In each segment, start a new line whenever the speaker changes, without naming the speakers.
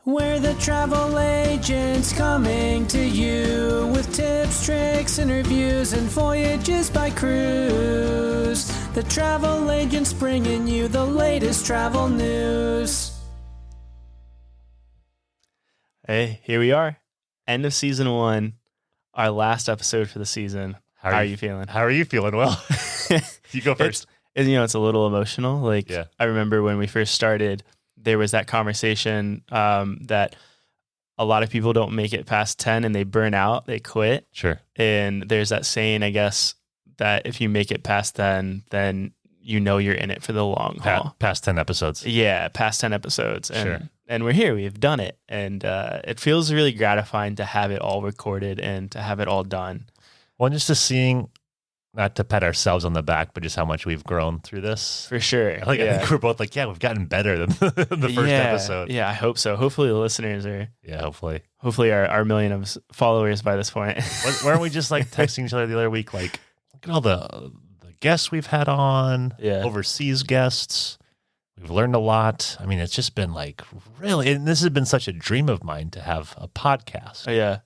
We're the travel agents coming to you with tips, tricks, interviews, and voyages by cruise. The travel agents bringing you the latest travel news.
Hey, here we are. End of season 1, our last episode for the season. How are you feeling?
How are you feeling? Well, you go first.
It's a little emotional.
Yeah.
I remember when we first started, there was that conversation that a lot of people don't make it past 10 and they burn out, they quit.
Sure.
And there's that saying, I guess, that if you make it past 10, then you know you're in it for the long haul.
Past 10 episodes.
Yeah, past 10 episodes. And,
Sure.
And we're here. We've done it. And it feels really gratifying to have it all recorded and to have it all done.
Well, just to seeing, not to pat ourselves on the back, but just how much we've grown through this.
For sure.
I think we're both like, we've gotten better than the first episode.
Yeah, I hope so. Hopefully the listeners are...
Yeah, hopefully.
Hopefully our million of followers by this point.
Weren't we just like texting each other the other week, like, look at all the guests we've had on, overseas guests. We've learned a lot. I mean, it's just been like really, and this has been such a dream of mine to have a podcast.
Oh, yeah.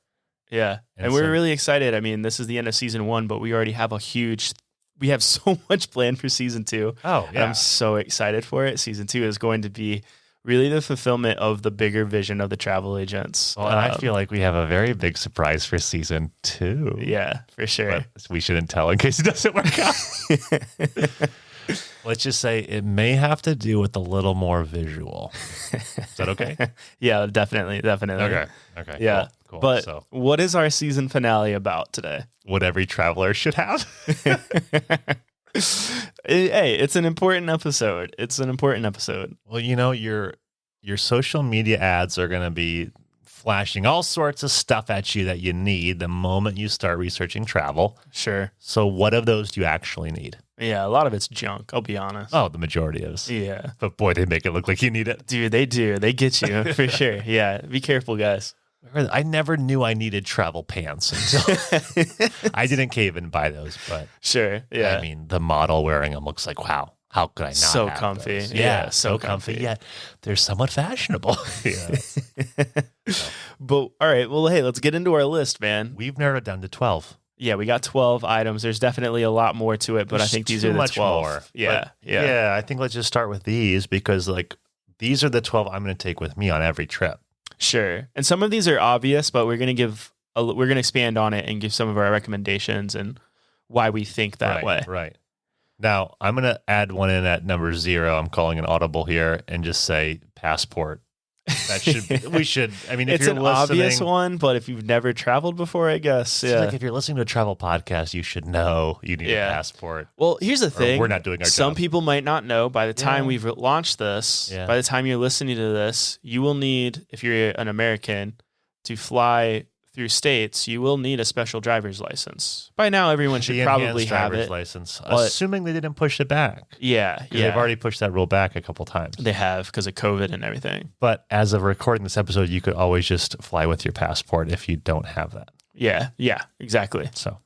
Yeah. And we're really excited. I mean, this is the end of season 1, but we already have we have so much planned for season 2.
Oh, yeah.
And I'm so excited for it. Season 2 is going to be really the fulfillment of the bigger vision of the travel agents.
Well, and I feel like we have a very big surprise for season 2.
Yeah, for sure.
But we shouldn't tell in case it doesn't work out. Let's just say it may have to do with a little more visual. Is that okay?
Yeah, definitely.
Okay.
Yeah.
Cool.
But what is our season finale about today?
What every traveler should have.
Hey, it's an important episode.
Well, your social media ads are going to be flashing all sorts of stuff at you that you need the moment you start researching travel.
Sure.
So what of those do you actually need?
Yeah, a lot of it's junk, I'll be honest.
Oh, the majority is.
Yeah.
But boy, they make it look like you need it.
Dude, they do. They get you for sure. Yeah. Be careful, guys.
I never knew I needed travel pants until I didn't cave and buy those. But
sure. Yeah.
I mean, the model wearing them looks like, wow, how could I not
so
have
comfy.
those?
Yeah, so comfy.
Yet they're somewhat fashionable. Yeah.
But all right, well, hey, let's get into our list, man.
We've narrowed it down to 12.
Yeah, we got 12 items. There's definitely a lot more to it, but I think these are the 12.
More.
Yeah.
Yeah, I think let's just start with these because these are the 12 I'm going to take with me on every trip.
Sure. And some of these are obvious, but we're going to expand on it and give some of our recommendations and why we think that way.
Right. Now, I'm going to add one in at number 0. I'm calling an audible here and just say passport. That should I mean, if
it's
you're
an
listening,
obvious one, but if you've never traveled before, I guess. Yeah.
Like if you're listening to a travel podcast, you should know you need a passport.
Well, here's the thing.
We're not doing our job.
Some people might not know by the time we've launched this, by the time you're listening to this, you will need, if you're an American, to fly through states, you will need a special driver's license. By now, everyone should probably have it.
License, assuming they didn't push it back.
Yeah.
They've already pushed that rule back a couple times.
They have because of COVID and everything.
But as of recording this episode, you could always just fly with your passport if you don't have that.
Yeah, exactly.
So,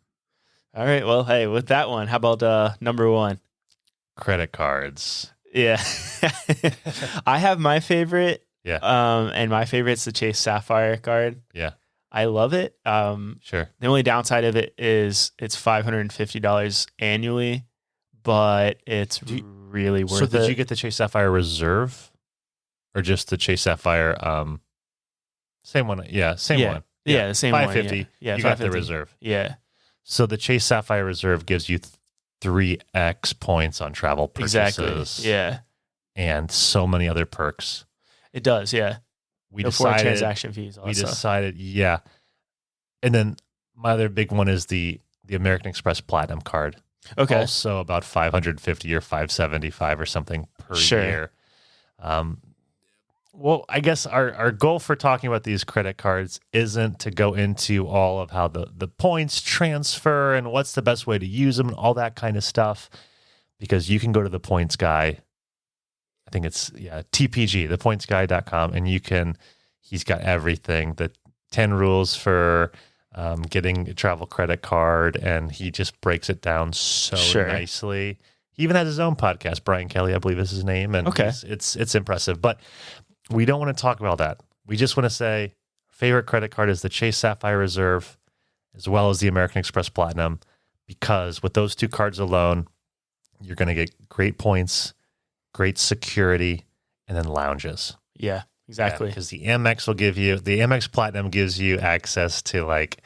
all right. Well, hey, with that one, how about number 1?
Credit cards.
Yeah. I have my favorite.
Yeah.
And my favorite's the Chase Sapphire card.
Yeah.
I love it.
Sure.
The only downside of it is it's $550 annually, but it's really worth it.
So did you get the Chase Sapphire Reserve or just the Chase Sapphire? Same one. Yeah, same one.
Yeah, the same
$550.
one. Yeah,
you got the Reserve.
Yeah.
So the Chase Sapphire Reserve gives you 3x points on travel purchases.
Exactly. Yeah.
And so many other perks.
It does, yeah.
We
Before transaction fees also.
We decided, yeah. And then my other big one is the American Express Platinum card.
Okay.
Also about $550 or $575 or something per year. Well, I guess our goal for talking about these credit cards isn't to go into all of how the points transfer and what's the best way to use them and all that kind of stuff, because you can go to the points guy. I think it's TPG, thepointsguy.com, and he's got everything, the 10 rules for getting a travel credit card, and he just breaks it down so nicely. He even has his own podcast, Brian Kelly, I believe is his name, and it's impressive. But we don't want to talk about that. we just want to say favorite credit card is the Chase Sapphire Reserve, as well as the American Express Platinum, because with those two cards alone, you're going to get great points, great security, and then lounges.
Yeah, exactly.
Because the Amex Platinum gives you access to it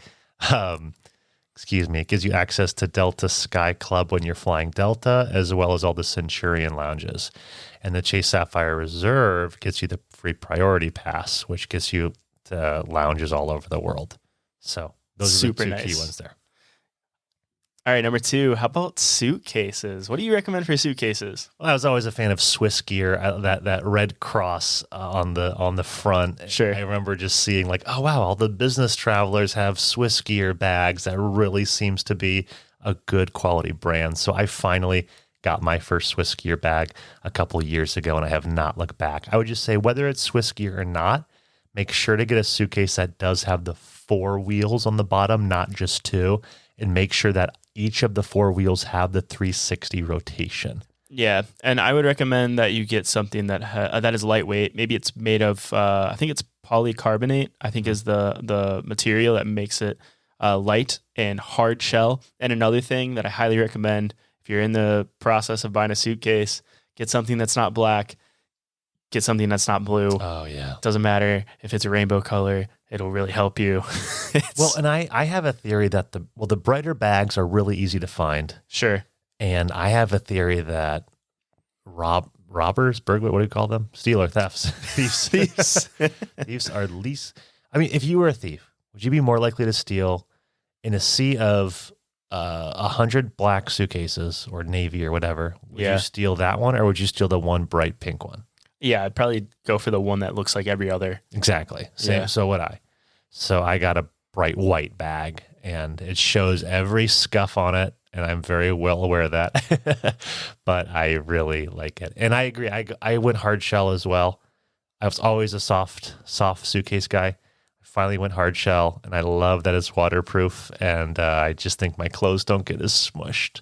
gives you access to Delta Sky Club when you're flying Delta, as well as all the Centurion lounges. And the Chase Sapphire Reserve gets you the free priority pass, which gets you to lounges all over the world. So those are the two key ones there.
All right, number 2, how about suitcases? What do you recommend for suitcases?
Well, I was always a fan of Swiss Gear, that red cross on the front.
Sure.
I remember just seeing like, oh wow, all the business travelers have Swiss Gear bags. That really seems to be a good quality brand. So I finally got my first Swiss Gear bag a couple of years ago, and I have not looked back. I would just say, whether it's Swiss Gear or not, make sure to get a suitcase that does have the 4 wheels on the bottom, not just 2, and make sure that each of the 4 wheels have the 360 rotation.
Yeah, and I would recommend that you get something that is lightweight. Maybe it's made of, I think it's polycarbonate, I think is the material that makes it light and hard shell. And another thing that I highly recommend, if you're in the process of buying a suitcase, get something that's not black, get something that's not blue.
Oh, yeah.
Doesn't matter if it's a rainbow color. It'll really help you.
Well, and I have a theory that the brighter bags are really easy to find.
Sure.
And I have a theory that robbers, burglars, what do you call them? Stealer, thefts. Thieves are least. I mean, if you were a thief, would you be more likely to steal in a sea of 100 black suitcases or navy or whatever? Would you steal that one, or would you steal the one bright pink one?
Yeah, I'd probably go for the one that looks like every other.
Exactly. Same. Yeah. So would I. So I got a bright white bag, and it shows every scuff on it, and I'm very well aware of that. But I really like it. And I agree. I went hard shell as well. I was always a soft suitcase guy. I finally went hard shell, and I love that it's waterproof, and I just think my clothes don't get as smushed.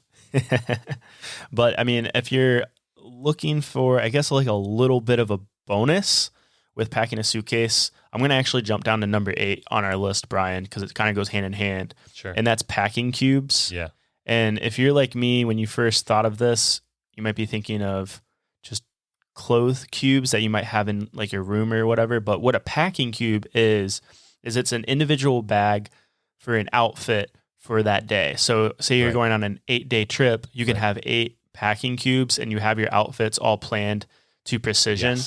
But, I mean, if you're looking for, I guess, like a little bit of a bonus with packing a suitcase, I'm going to actually jump down to number 8 on our list, Brian, because it kind of goes hand in hand.
Sure.
And that's packing cubes.
Yeah.
And if you're like me, when you first thought of this, you might be thinking of just clothes cubes that you might have in like your room or whatever. But what a packing cube is it's an individual bag for an outfit for that day. So say you're going on an 8-day trip, you can have 8 packing cubes, and you have your outfits all planned to precision,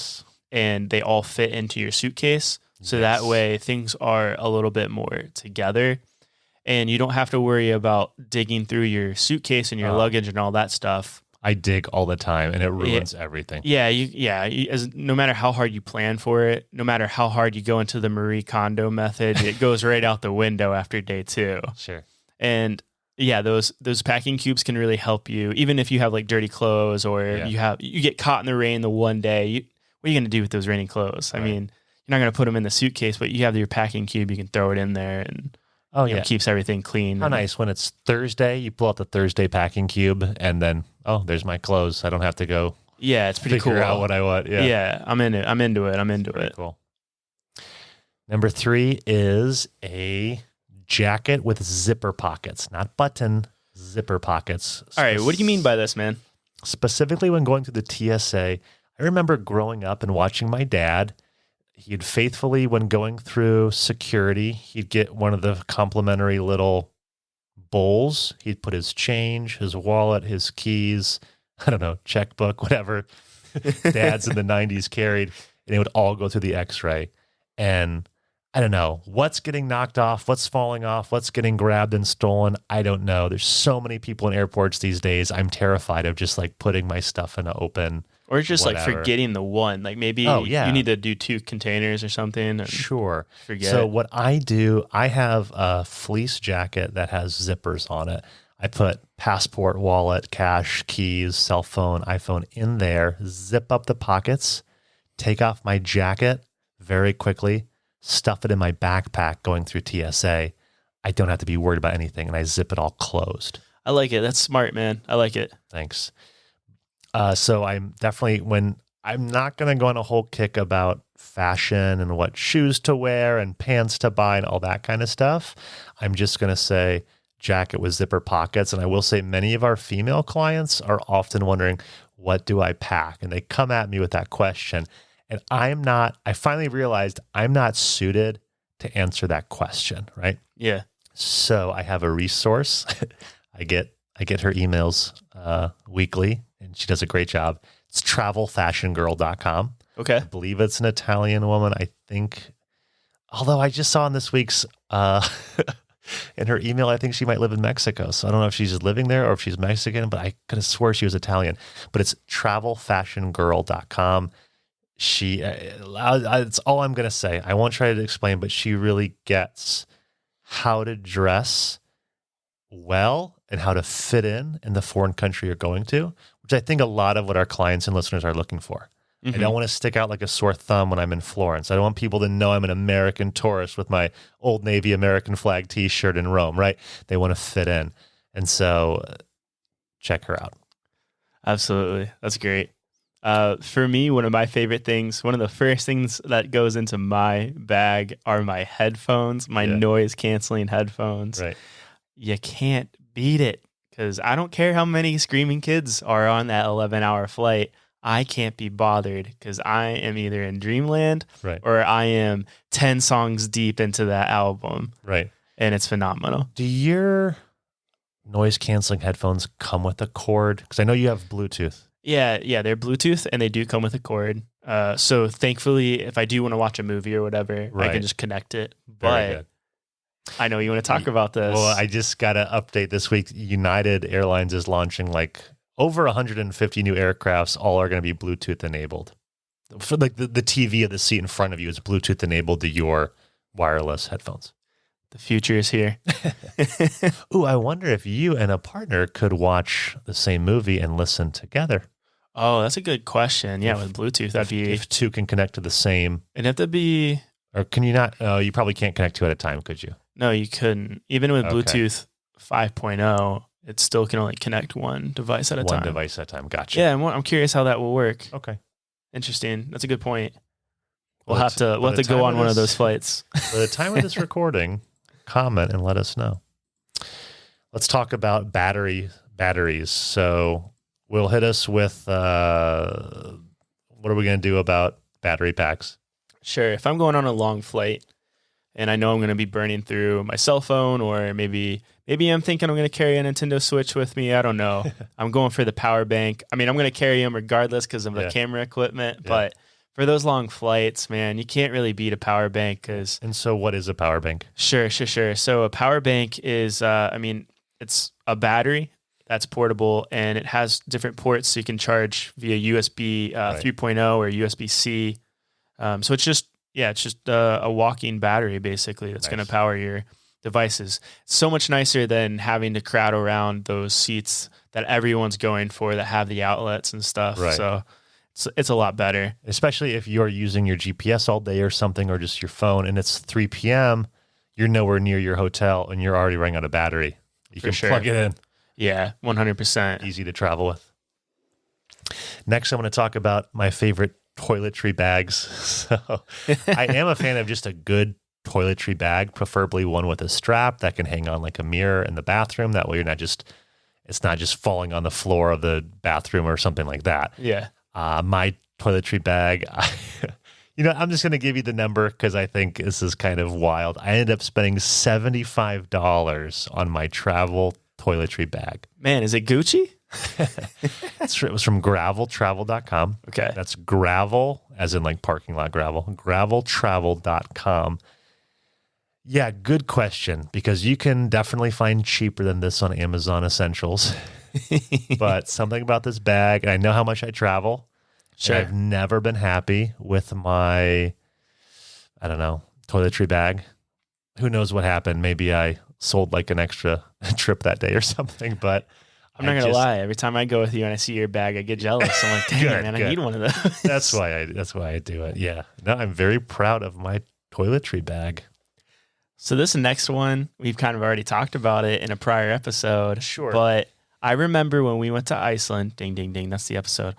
and they all fit into your suitcase. So that way things are a little bit more together, and you don't have to worry about digging through your suitcase and your luggage and all that stuff.
I dig all the time, and it ruins everything.
Yeah. No matter how hard you plan for it, no matter how hard you go into the Marie Kondo method, it goes right out the window after day 2.
Sure.
And yeah, those packing cubes can really help you, even if you have like dirty clothes or you get caught in the rain the one day. What are you going to do with those raining clothes? I mean, you're not going to put them in the suitcase, but you have your packing cube. You can throw it in there, and it keeps everything clean.
How nice when it's Thursday, you pull out the Thursday packing cube, and then there's my clothes. I don't have to go.
Yeah, it's pretty cool.
Figure out what I want.
Yeah, I'm into it.
Cool. Number 3 is a jacket with zipper pockets, not button, zipper pockets.
All right, what do you mean by this, man?
Specifically when going through the TSA, I remember growing up and watching my dad. He'd faithfully, when going through security, he'd get one of the complimentary little bowls. He'd put his change, his wallet, his keys, I don't know, checkbook, whatever dads in the 90s carried, and it would all go through the X-ray. And I don't know what's getting knocked off, what's falling off, what's getting grabbed and stolen. I don't know. There's so many people in airports these days. I'm terrified of just like putting my stuff in an open.
Or just like forgetting the one. Like maybe you need to do 2 containers or something.
Sure.
Forget.
So what I do, I have a fleece jacket that has zippers on it. I put passport, wallet, cash, keys, cell phone, iPhone in there, zip up the pockets, take off my jacket very quickly, stuff it in my backpack going through TSA. I don't have to be worried about anything, and I zip it all closed.
I like it. That's smart, man. I like it.
Thanks. So I'm definitely, when I'm not going to go on a whole kick about fashion and what shoes to wear and pants to buy and all that kind of stuff. I'm just going to say jacket with zipper pockets. And I will say many of our female clients are often wondering, what do I pack? And they come at me with that question. And I finally realized I'm not suited to answer that question, right?
Yeah.
So I have a resource. I get her emails weekly, and she does a great job. It's travelfashiongirl.com.
Okay.
I believe it's an Italian woman, I think. Although I just saw in this week's in her email, I think she might live in Mexico. So I don't know if she's just living there or if she's Mexican, but I could have swore she was Italian. But it's travelfashiongirl.com. It's all I'm going to say. I won't try to explain, but she really gets how to dress well and how to fit in the foreign country you're going to, which I think a lot of what our clients and listeners are looking for. I don't want to stick out like a sore thumb when I'm in Florence. I don't want people to know I'm an American tourist with my Old Navy American flag t-shirt in Rome, right? They want to fit in. And so check her out.
Absolutely. That's great. For me, one of my favorite things, one of the first things that goes into my bag are my headphones, my noise canceling headphones.
Right.
You can't beat it because I don't care how many screaming kids are on that 11-hour flight. I can't be bothered because I am either in dreamland or I am 10 songs deep into that album.
Right.
And it's phenomenal.
Do your noise canceling headphones come with a cord? Because I know you have Bluetooth.
Yeah, they're Bluetooth and they do come with a cord. So thankfully, if I do want to watch a movie or whatever, I can just connect it.
Very good.
I know you want to talk about this.
Well, I just got an update this week. United Airlines is launching like over 150 new aircrafts. All are going to be Bluetooth enabled. For like the TV of the seat in front of you is Bluetooth enabled to your wireless headphones.
The future is here.
Ooh, I wonder if you and a partner could watch the same movie and listen together.
Oh, that's a good question. Yeah, with Bluetooth, that'd be...
If two can connect to the same...
It'd have to be...
Or can you not... Oh, you probably can't connect two at a time, could you?
No, you couldn't. Even with Bluetooth 5.0, it still can only connect one device at a time.
One device at a time. Gotcha.
Yeah, I'm curious how that will work.
Okay.
Interesting. That's a good point. We'll have to go on one of those flights.
By the time of this recording, comment and let us know. Let's talk about batteries. So we'll hit us with what are we going to do about battery packs?
Sure. If I'm going on a long flight and I know I'm going to be burning through my cell phone, or maybe I'm thinking I'm going to carry a Nintendo Switch with me. I don't know. I'm going for the power bank. I mean, I'm going to carry them regardless because of the camera equipment, but for those long flights, man, you can't really beat a power bank.
And so what is a power bank?
Sure. So a power bank is, it's a battery that's portable and it has different ports so you can charge via USB 3.0 or USB-C. So it's just a walking battery basically that's going to power your devices. So much nicer than having to crowd around those seats that everyone's going for that have the outlets and stuff.
Right.
So it's a lot better.
Especially if you're using your GPS all day or something, or just your phone, and it's 3 p.m., you're nowhere near your hotel and you're already running out of battery. You can plug it in.
Yeah, 100%.
Easy to travel with. Next, I'm going to talk about my favorite toiletry bags. So I am a fan of just a good toiletry bag, preferably one with a strap that can hang on like a mirror in the bathroom. That way it's not just falling on the floor of the bathroom or something like that.
Yeah.
My toiletry bag, I'm just going to give you the number because I think this is kind of wild. I ended up spending $75 on my travel toiletry bag.
Man, is it Gucci?
It was from graveltravel.com.
Okay.
That's gravel, as in like parking lot gravel, graveltravel.com. Yeah, good question, because you can definitely find cheaper than this on Amazon Essentials. But something about this bag, and I know how much I travel.
Sure.
I've never been happy with my, toiletry bag. Who knows what happened? Maybe I sold like an extra trip that day or something, but
I'm not going to lie. Every time I go with you and I see your bag, I get jealous. I'm like, dang, man, I need one of those.
That's why I do it. Yeah. No, I'm very proud of my toiletry bag.
So this next one, we've kind of already talked about it in a prior episode.
Sure.
But I remember when we went to Iceland, ding, ding, ding, that's the episode.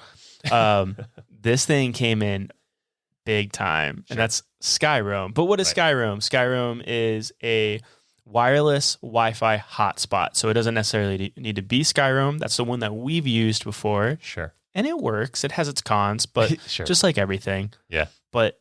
This thing came in big time, and that's SkyRoam. But what is SkyRoam? SkyRoam is a wireless Wi-Fi hotspot. So it doesn't necessarily need to be SkyRoam. That's the one that we've used before.
Sure.
And it works. It has its cons, but just like everything.
Yeah.
But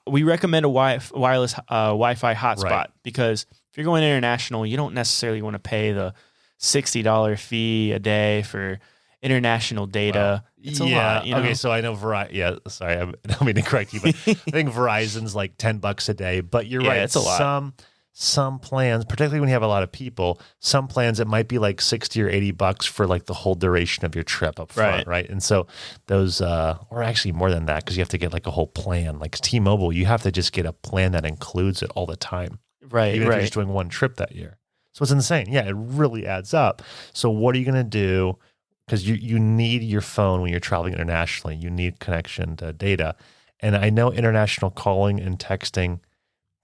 we recommend a wireless Wi-Fi hotspot because if you're going international, you don't necessarily want to pay the $60 fee a day for international data. Wow. It's a lot. You know?
Okay, so I know Verizon. Yeah, sorry, I don't mean to correct you, but I think Verizon's like $10 a day. But you're right.
It's a lot.
Some plans, particularly when you have a lot of people, some plans it might be like $60 or $80 for like the whole duration of your trip up front, right? And so those, or actually more than that, because you have to get like a whole plan. Like T-Mobile, you have to just get a plan that includes it all the time,
right?
Even if you're just doing one trip that year. So it's insane. Yeah, it really adds up. So what are you going to do? Because you need your phone when you're traveling internationally. You need connection to data. And I know international calling and texting,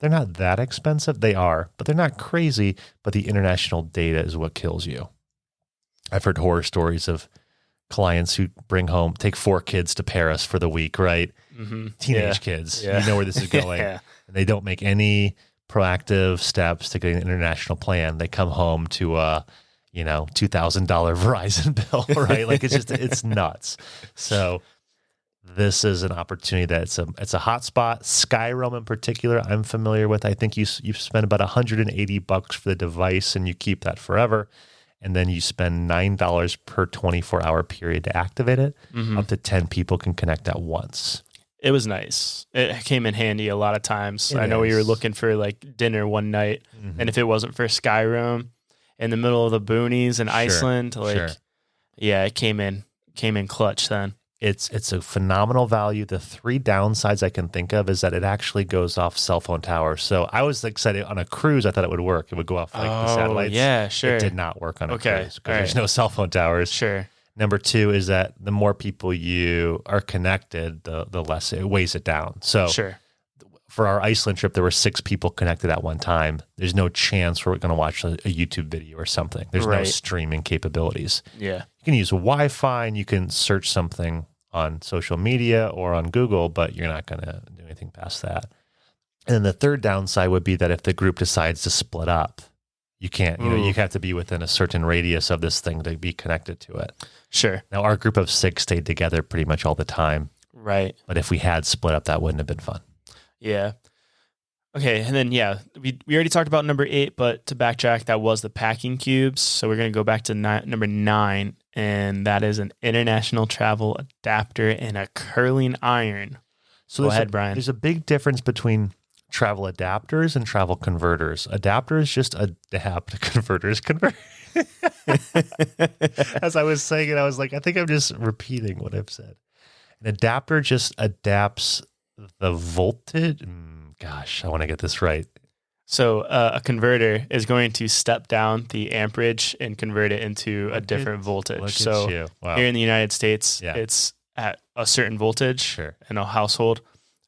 they're not that expensive. They are, but they're not crazy. But the international data is what kills you. I've heard horror stories of clients who take 4 kids to Paris for the week, right? Mm-hmm. Teenage kids. Yeah. You know where this is going. And they don't make any proactive steps to get an international plan. They come home to a $2,000 Verizon bill, right? Like it's nuts. So this is an opportunity that it's a hot spot. SkyRoam in particular, I'm familiar with. I think you spend about $180 for the device and you keep that forever. And then you spend $9 per 24-hour period to activate it. Mm-hmm. Up to 10 people can connect at once.
It was nice. It came in handy a lot of times. I know we were looking for like dinner one night, mm-hmm. and if it wasn't for SkyRoam in the middle of the boonies in Iceland, it came in clutch then.
It's a phenomenal value. The 3 downsides I can think of is that it actually goes off cell phone towers. So I was excited on a cruise. I thought it would work. It would go off like the satellites.
Yeah, sure.
It did not work on a cruise because there's no cell phone towers.
Sure.
Number 2 is that the more people you are connected, the less it weighs it down. So for our Iceland trip, there were 6 people connected at one time. There's no chance we're going to watch a YouTube video or something. There's no streaming capabilities.
Yeah.
You can use Wi-Fi and you can search something on social media or on Google, but you're not going to do anything past that. And then the third downside would be that if the group decides to split up, you can't, you have to be within a certain radius of this thing to be connected to it.
Sure.
Now, our group of 6 stayed together pretty much all the time.
Right.
But if we had split up, that wouldn't have been fun.
Yeah. Okay. And then, we already talked about number 8, but to backtrack, that was the packing cubes. So we're going to go back to number 9, and that is an international travel adapter and a curling iron.
So
go ahead, Brian.
There's a big difference between travel adapters and travel converters. Adapters just adapt, converters convert. As I was saying it, I was like, I think I'm just repeating what I've said. An adapter just adapts the voltage. Gosh, I want to get this right.
So a converter is going to step down the amperage and convert it into a different voltage. So here in the United States, it's at a certain voltage in a household.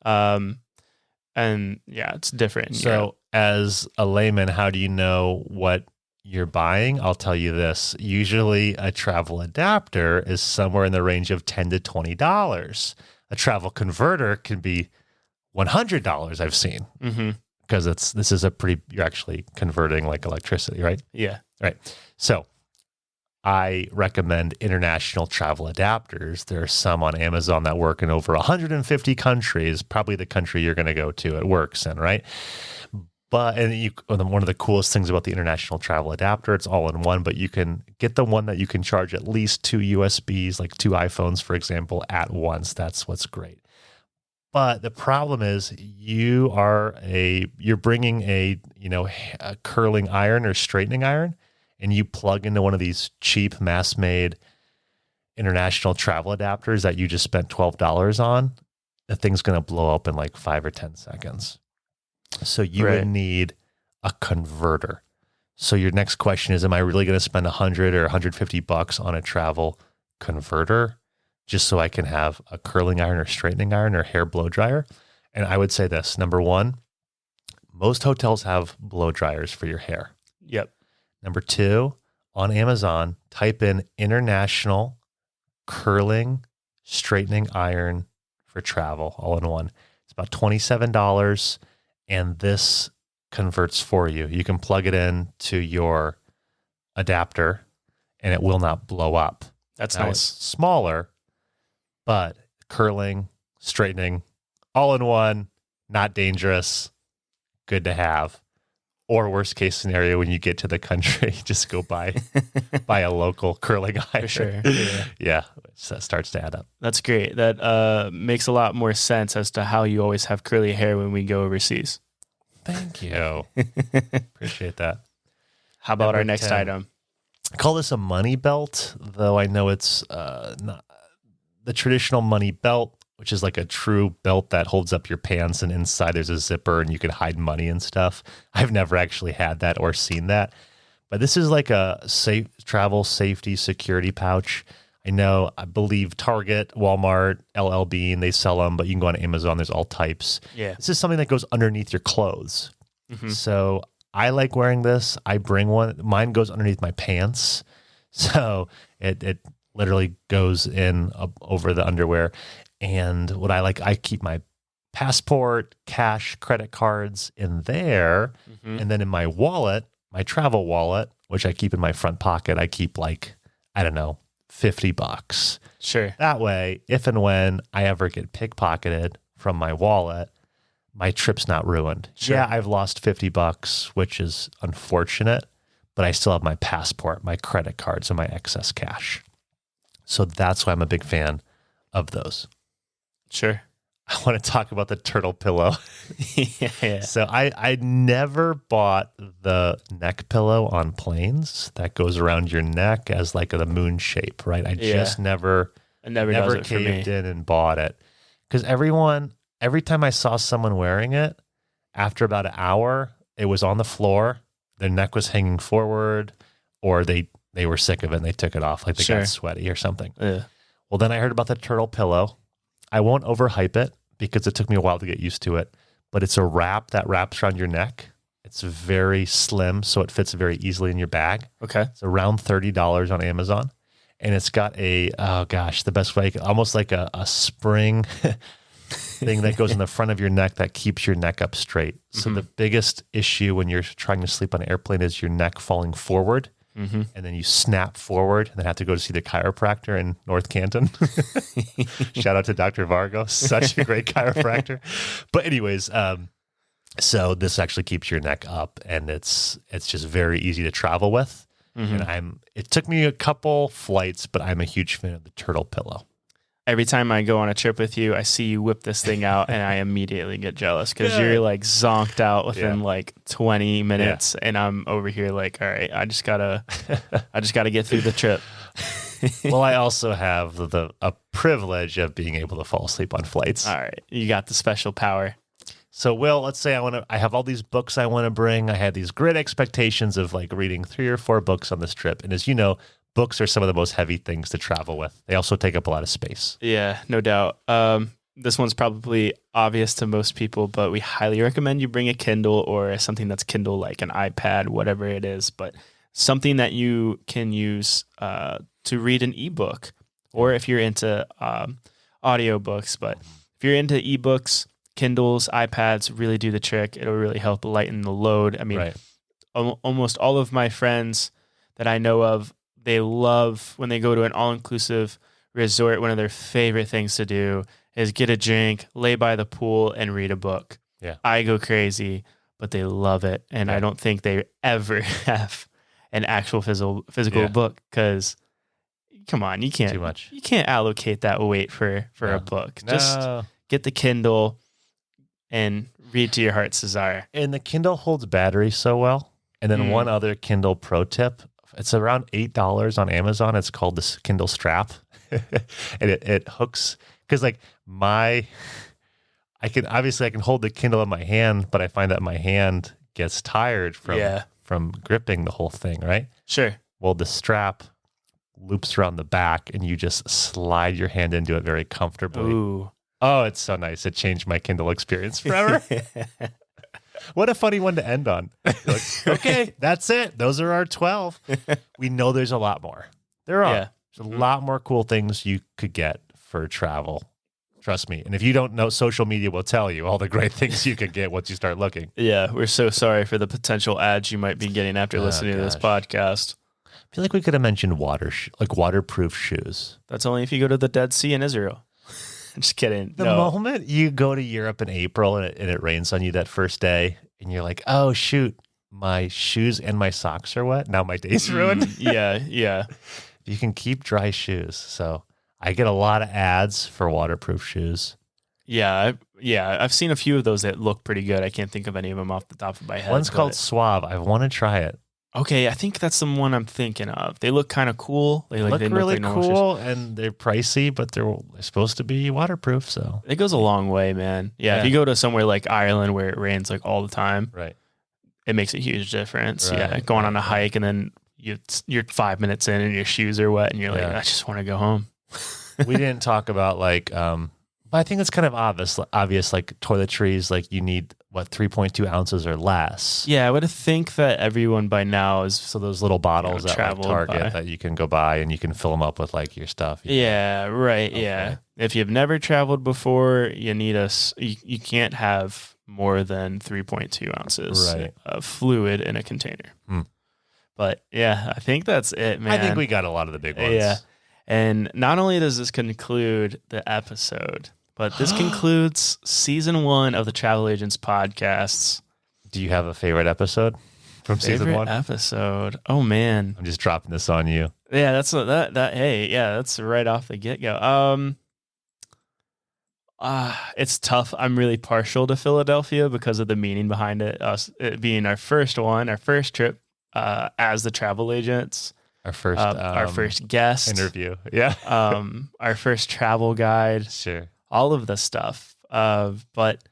And it's different.
So as a layman, how do you know what you're buying? I'll tell you this. Usually a travel adapter is somewhere in the range of $10 to $20. A travel converter can be $100 I've seen. Mm-hmm. Because you're actually converting like electricity, right?
Yeah.
Right. So I recommend international travel adapters. There are some on Amazon that work in over 150 countries, probably the country you're going to go to, it works in, right? But one of the coolest things about the international travel adapter, it's all in one, but you can get the one that you can charge at least 2 USBs, like 2 iPhones, for example, at once. That's what's great. But the problem is you're bringing a curling iron or straightening iron, and you plug into one of these cheap mass-made international travel adapters that you just spent $12 on. The thing's going to blow up in like 5 or 10 seconds. So you would need a converter. So your next question is, am I really going to spend $100 or $150 on a travel converter just so I can have a curling iron or straightening iron or hair blow dryer? And I would say this. Number 1, most hotels have blow dryers for your hair.
Yep.
Number 2, on Amazon, type in international curling straightening iron for travel all in one. It's about $27, and this converts for you. You can plug it in to your adapter, and it will not blow up.
That's
Now,
nice.
it's smaller, but curling, straightening, all in one, not dangerous, good to have. Or worst case scenario, when you get to the country, just go buy a local curling iron.
For sure.
Yeah, so that starts to add up.
That's great. That makes a lot more sense as to how you always have curly hair when we go overseas.
Thank you. Appreciate that.
How about
Number
our next
10.
item?
I call this a money belt, though I know it's not the traditional money belt, which is like a true belt that holds up your pants and inside there's a zipper and you can hide money and stuff. I've never actually had that or seen that. But this is like a safe travel safety security pouch. I believe Target, Walmart, LL Bean, they sell them, but you can go on Amazon. There's all types.
Yeah.
This is something that goes underneath your clothes.
Mm-hmm.
So I like wearing this. I bring one. Mine goes underneath my pants. So it literally goes in over the underwear. And what I like, I keep my passport, cash, credit cards in there.
Mm-hmm.
And then in my wallet, my travel wallet, which I keep in my front pocket, I keep like, I don't know, $50.
Sure.
That way, if and when I ever get pickpocketed from my wallet, my trip's not ruined.
Sure.
Yeah, I've lost $50, which is unfortunate, but I still have my passport, my credit cards, and my excess cash. So that's why I'm a big fan of those.
Sure.
I want to talk about the turtle pillow.
Yeah.
So I never bought the neck pillow on planes that goes around your neck as like the moon shape, right? I just never
It never does it for me.
caved in and bought it. Because every time I saw someone wearing it, after about an hour, it was on the floor, their neck was hanging forward, or they were sick of it and they took it off, like they got sweaty or something.
Yeah.
Well, then I heard about the turtle pillow. I won't overhype it because it took me a while to get used to it, but it's a wrap that wraps around your neck. It's very slim, so it fits very easily in your bag.
Okay.
It's around $30 on Amazon. And it's got the best way, almost like a spring thing that goes in the front of your neck that keeps your neck up straight. So the biggest issue when you're trying to sleep on an airplane is your neck falling forward. Mm-hmm. And then you snap forward and then have to go to see the chiropractor in North Canton. Shout out to Dr. Vargo. Such a great chiropractor. But anyways, so this actually keeps your neck up and it's just very easy to travel with. Mm-hmm. And it took me a couple flights, but I'm a huge fan of the turtle pillow.
Every time I go on a trip with you, I see you whip this thing out and I immediately get jealous because you're like zonked out within like 20 minutes and I'm over here like, all right, I just gotta get through the trip.
Well, I also have a privilege of being able to fall asleep on flights.
All right. You got the special power.
So, Will, let's say I have all these books I want to bring. I had these great expectations of like reading 3 or 4 books on this trip. And as you know, books are some of the most heavy things to travel with. They also take up a lot of space.
Yeah, no doubt. This one's probably obvious to most people, but we highly recommend you bring a Kindle or something that's Kindle, like an iPad, whatever it is, but something that you can use to read an ebook, or if you're into audiobooks. But if you're into ebooks, Kindles, iPads really do the trick. It'll really help lighten the load. I mean, almost all of my friends that I know of, they love when they go to an all-inclusive resort. One of their favorite things to do is get a drink, lay by the pool, and read a book.
Yeah,
I go crazy, but they love it, and I don't think they ever have an actual physical book because, come on, you can't
too much.
You can't allocate that weight for a book.
No.
Just get the Kindle and read to your heart's desire.
And the Kindle holds battery so well. And then one other Kindle pro tip. It's around $8 on Amazon. It's called the Kindle Strap. And it hooks, because like I can hold the Kindle in my hand, but I find that my hand gets tired from gripping the whole thing, right?
Sure.
Well, the strap loops around the back and you just slide your hand into it very comfortably.
Ooh.
Oh, it's so nice. It changed my Kindle experience forever. What a funny one to end on. Like, okay, that's it. Those are our 12. We know there's a lot more. There are.
Yeah.
There's a lot more cool things you could get for travel Trust me. And if you don't know, social media will tell you all the great things you could get once you start looking.
Yeah, we're so sorry for the potential ads you might be getting after listening to this podcast.
I feel like we could have mentioned waterproof shoes.
That's only if you go to the Dead Sea in Israel. I'm just kidding.
The moment you go to Europe in April and it rains on you that first day, and you're like, oh, shoot, my shoes and my socks are wet. Now my day's ruined.
Yeah.
You can keep dry shoes. So I get a lot of ads for waterproof shoes.
Yeah. I've seen a few of those that look pretty good. I can't think of any of them off the top of my head.
One's called Suave. I want to try it.
Okay, I think that's the one I'm thinking of. They look kind of cool. They
look really cool, and they're pricey, but they're supposed to be waterproof. So
it goes a long way, man. Yeah, if you go to somewhere like Ireland where it rains like all the time,
right,
it makes a huge difference.
Right.
Yeah, going on a hike and then you're 5 minutes in and your shoes are wet and you're like, I just want to go home.
We didn't talk about but I think it's kind of obvious, like toiletries, like you need 3.2 ounces or less.
Yeah, I would think that everyone by now is
so those little bottles at like Target that you can go buy and you can fill them up with like your stuff.
Yeah, right. Okay. Yeah, if you've never traveled before, you need you can't have more than 3.2 ounces of fluid in a container. But yeah, I think that's it, man.
I think we got a lot of the big ones.
Yeah, and not only does this conclude the episode, but this concludes season 1 of the Travel Agents podcasts.
Do you have a favorite episode from season 1?
Episode? Oh man,
I'm just dropping this on you.
Yeah, that's that's right off the get go. It's tough. I'm really partial to Philadelphia because of the meaning behind it. It being our first trip as the Travel Agents. Our first guest
interview. Yeah.
Our first travel guide.
Sure.
All of the stuff. But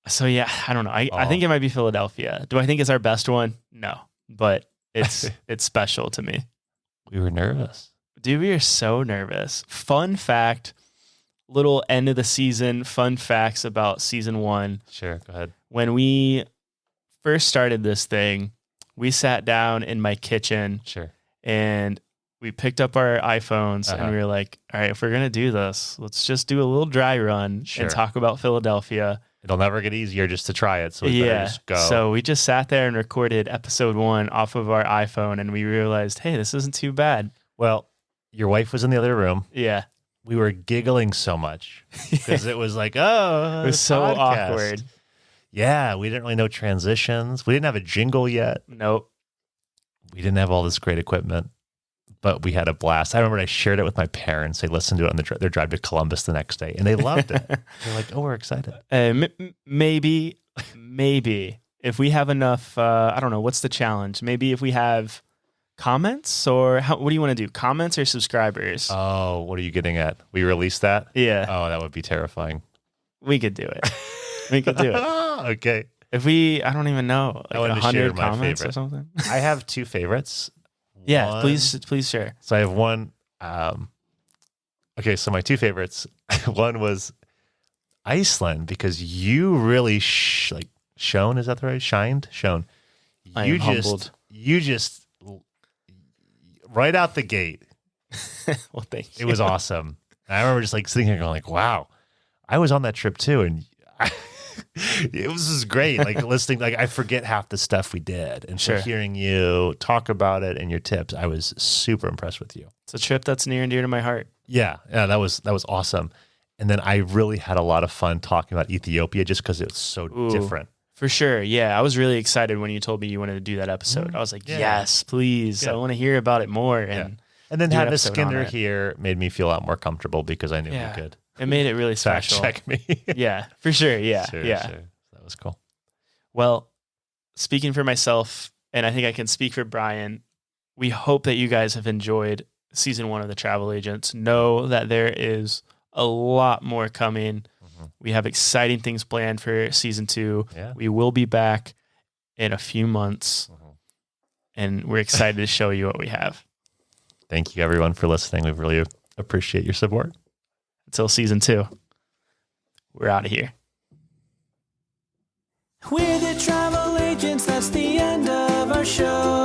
so yeah, I don't know. I think it might be Philadelphia. Do I think it's our best one? No, but it's special to me.
We were nervous.
Dude, we are so nervous. Fun fact, little end of the season fun facts about season 1.
Sure, go ahead.
When we first started this thing, we sat down in my kitchen.
Sure.
And we picked up our iPhones and we were like, all right, if we're going to do this, let's just do a little dry run and talk about Philadelphia.
It'll never get easier just to try it. So we better just go.
So we just sat there and recorded episode 1 off of our iPhone and we realized, hey, this isn't too bad.
Well, your wife was in the other room.
Yeah.
We were giggling so much because it was like, oh,
it was so awkward.
Yeah. We didn't really know transitions. We didn't have a jingle yet.
Nope.
We didn't have all this great equipment, but we had a blast. I remember I shared it with my parents. They listened to it on their drive to Columbus the next day, and they loved it. They're like, "Oh, we're excited."
Maybe if we have enough. I don't know. What's the challenge? Maybe if we have comments, or what do you want to do? Comments or subscribers?
Oh, what are you getting at? We released that?
Yeah.
Oh, that would be terrifying.
We could do it. We could do it.
Okay.
If I don't even know, like 100 comments
favorite.
Or something.
I have 2 favorites.
Yeah, please share.
So I have one. Okay, so my 2 favorites. One was Iceland because you really shone. Is that the right? Shone. You just right out the gate.
Well, thank you.
It was awesome. And I remember just sitting here going wow, I was on that trip too, and it was just great. Listening, I forget half the stuff we did, and so hearing you talk about it and your tips, I was super impressed with you.
It's a trip that's near and dear to my heart.
Yeah, that was awesome. And then I really had a lot of fun talking about Ethiopia just because it was so different.
For sure. Yeah, I was really excited when you told me you wanted to do that episode. I was like, yes, please. Yeah. I want to hear about it more. And
then having a Skinner here made me feel a lot more comfortable because I knew we could.
It made it really special.
Fact check me.
Yeah, for sure. Yeah.
Sure. That was cool.
Well, speaking for myself, and I think I can speak for Brian, we hope that you guys have enjoyed season 1 of the Travel Agents. Know that there is a lot more coming. Mm-hmm. We have exciting things planned for season 2.
Yeah.
We will be back in a few months, and we're excited to show you what we have.
Thank you, everyone, for listening. We really appreciate your support.
Until season 2, we're out of here.
We're the Travel Agents, that's the end of our show.